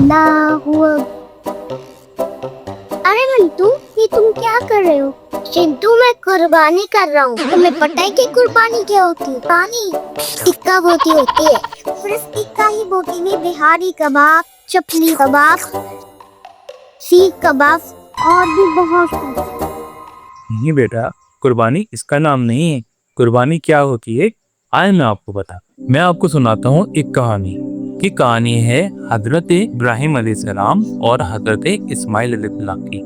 अल्लाहू अरे मंटू, ये तुम क्या कर रहे हो? चिंटू, मैं कुर्बानी कर रहा हूँ। तुम्हें पता है कि कुर्बानी क्या होती है? पानी टिक्का बोटी होती है। फिर इस टिक्का ही बोटी में बिहारी कबाब, चपली कबाब, सीख कबाब और भी बहुत कुछ। नहीं बेटा, कुर्बानी इसका नाम नहीं है। कुर्बानी क्या होती है आज मैं आपको मैं आपको सुनाता हूँ एक कहानी की। कहानी है हजरत इब्राहिम अलैहिस्सलाम और हजरत इस्माइल अलैहिस्सलाम की।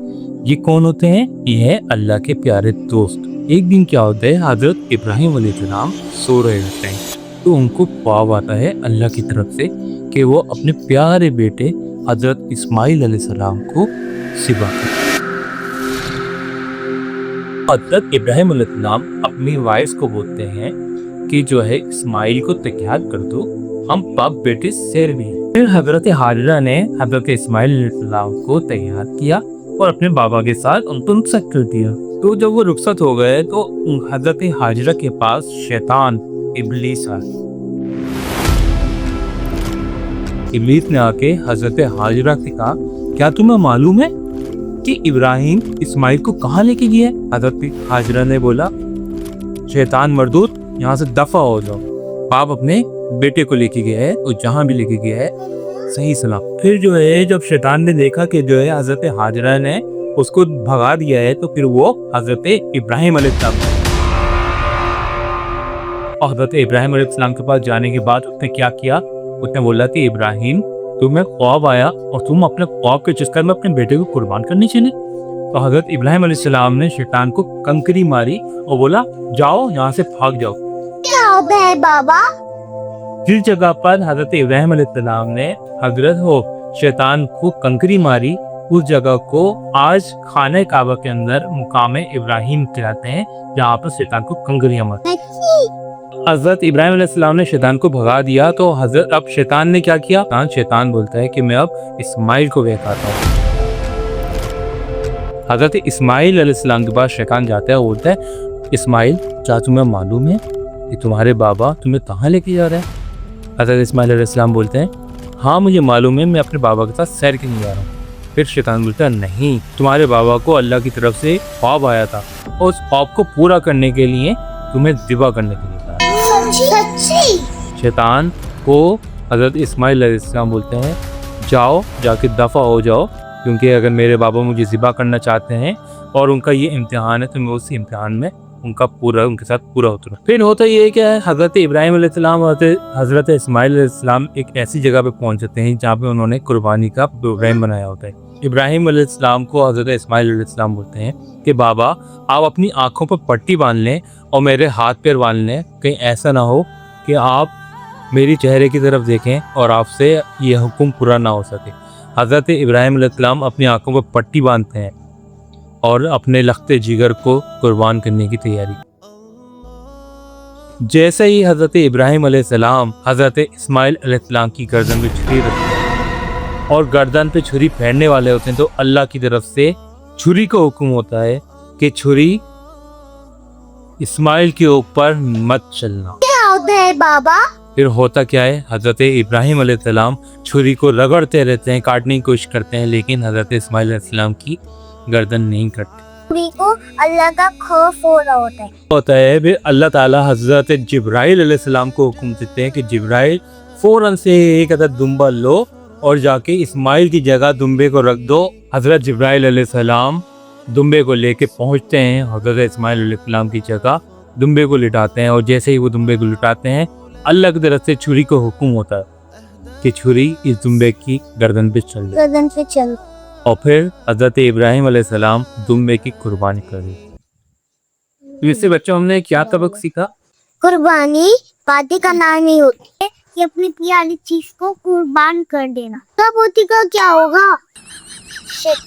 ये कौन होते हैं? ये है अल्लाह के प्यारे दोस्त। एक दिन क्या होता है, हजरत इब्राहिम अलैहिस्सलाम सो रहे होते हैं तो उनको ख्वाब आता है अल्लाह की तरफ से कि वो अपने प्यारे बेटे हजरत इस्माइल अलैहिस्सलाम को सिबा करें। हजरत इब्राहिम अलैहिस्सलाम अपनी वाइफ को बोलते हैं कि जो है इस्माइल को तैयार कर दो, हम बाप बेटे शेर भी हैं। फिर हजरत हाजरा ने हजरत इस्माइल अलैहिस्सलाम को तैयार किया और अपने बाबा के साथ उनको रुखसत कर दिया। तो जब वो रुखसत हो गए तो हजरत हाजरा के पास शैतान इब्लीस आया। इब्लीस ने आके हजरत हाजरा से कहा, क्या तुम्हें मालूम है कि इब्राहिम इस्माइल को कहाँ लेके गया है? हजरत हाजरा ने बोला, शैतान मरदूद, यहाँ से दफा हो जाओ। बाप अपने बेटे को लेके गया है और जहाँ भी लेके गया है सही सलाम। फिर जो है जब शैतान ने देखा कि जो है हजरत हाजरा ने उसको भगा दिया है तो फिर वो हजरत इब्राहिम अलैहिस्सलाम और हजरत इब्राहिम अलैहिस्सलाम के पास जाने के बाद उसने क्या किया? उसने बोला कि इब्राहिम, तुम्हें ख्वाब आया और तुम अपने ख्वाब के चक्कर में अपने बेटे को कुर्बान करने चले। तो हजरत इब्राहिम अलैहिस्सलाम ने शैतान को कंकरी मारी और बोला, जाओ यहाँ से भाग जाओ। क्या होता है बाबा? जिस जगह पर हजरत इब्राहिम अलैहिस्सलाम ने हजरत हो शैतान को कंकरी मारी, उस जगह को आज खाने काबा के अंदर मुकाम इब्राहिम कहते हैं, जहाँ पर शैतान को कंकरियां मारी। हजरत इब्राहिम अलैहिस्सलाम ने शैतान को भगा दिया तो हजरत अब शैतान ने क्या किया? शैतान बोलता है कि मैं अब इस्माइल को बहकाता हूँ। हजरत इस्माइल अलैहिस्सलाम के पास शैतान जाता है और बोलता है, इस्माइल, क्या तुम्हें मालूम है कि तुम्हारे बाबा तुम्हें कहाँ लेके जा रहे हैं? हजरत इस्माइल अलैहिस्सलाम बोलते हैं, हाँ मुझे मालूम है, मैं अपने बाबा के साथ सैर के लिए जा रहा हूँ। फिर शैतान बोलता है, नहीं, तुम्हारे बाबा को अल्लाह की तरफ से ख्वाब आया था और उस ख्वाब को पूरा करने के लिए तुम्हें ज़िबा करने के लिए कहा। सच्ची? शैतान को हजरत इस्माइल अलैहिस्सलाम बोलते हैं, जाओ जाके दफा हो जाओ, क्योंकि अगर मेरे बाबा मुझे ज़िबा करना चाहते हैं और उनका ये इम्तिहान है तो मैं उस इम्तिहान में उनके साथ पूरा उतरूं। फिर होता ये क्या है, हजरत इब्राहिम अलैहिस्सलाम और हजरत इस्माइल अलैहिस्सलाम एक ऐसी जगह पे पहुंच जाते हैं जहाँ पे उन्होंने कुर्बानी का प्रोग्राम बनाया होता है। इब्राहिम अलैहिस्सलाम को हजरत इस्माइल अलैहिस्सलाम बोलते हैं कि बाबा, आप अपनी आंखों पर पट्टी बांध लें और मेरे हाथ पैर बांध लें, कहीं ऐसा ना हो कि आप मेरी चेहरे की तरफ देखें और आपसे ये हुक्म पूरा ना हो सके। हजरत इब्राहिम अलैहिस्सलाम अपनी आंखों पर पट्टी बांधते हैं और अपने लख्ते जिगर को कुर्बान करने की तैयारी। जैसे ही हजरत इब्राहिम अलैहिस्सलाम हजरत इस्माइल अलैहिस्सलाम की गर्दन पे छुरी रखते हैं और गर्दन पे छुरी फेरने वाले होते हैं तो अल्लाह की तरफ से छुरी को हुक्म होता है कि छुरी इस्माइल के ऊपर मत चलना। क्या होता है बाबा? फिर होता क्या है, हजरत इब्राहिम अलैहिस्सलाम छुरी को रगड़ते रहते हैं, काटने की कोशिश करते हैं, लेकिन हजरत इस्माइल अलैहिस्सलाम की गर्दन नहीं कटती। छुरी को अल्लाह का खौफ हो रहा होता है। फिर अल्लाह ताला हजरत जिब्राइल अलैहिस्सलाम को हुक्म देते हैं कि जिब्राइल, फौरन से एक अदद दुम्बा लो और जाके इस्माइल की जगह दुम्बे को रख दो। हजरत जिब्राइल अलैहिस्सलाम दुम्बे को लेके पहुंचते हैं हजरत इस्माइल अलैहिस्सलाम की जगह, दुम्बे को लिटाते हैं और जैसे ही वो दुम्बे को लिटाते हैं अल्लाह की तरफ से छुरी को हुक्म होता है कि छुरी इस दुम्बे की गर्दन पे चल जाए। गर्दन पे चल। और फिर हजरत इब्राहिम अलैहिस्सलाम दुम्बे की कुर्बानी कर दी। तो इससे बच्चों हमने क्या सबक सीखा? कुर्बानी पार्टी का नाम नहीं होती है, ये अपनी प्यारी चीज को कुर्बान कर देना। तब होती का क्या होगा? शिट।